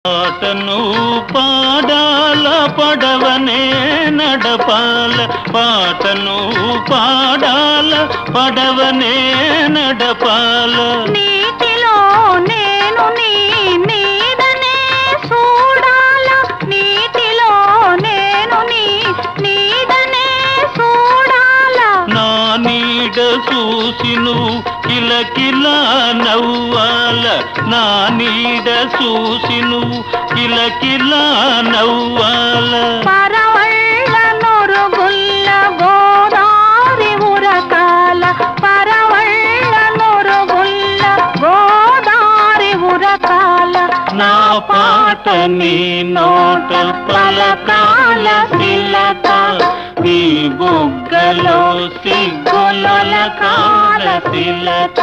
పాటను పాడాల పడవనే నడపాల పాటను పాడాల పడవనే నడపాల నీటిలో నేను నీ నీడనే చూడాల నీటిలో నేను నీ నీడనే చూడాల నా నీడ చూసిను కిలకిలా నవ్వాల నా నీడ చూసిను కిలకిలా నవ్వాల పరవళ్ళ నొరుగుల్ల గోదారి ఉరకాల పరవళ్ళ నొరుగుల్ల గోదారి ఉరకాల నా పాట నీ నోట పలకాల శిలక నీ బుగ్గలో సిగ్గుల కాల శిలక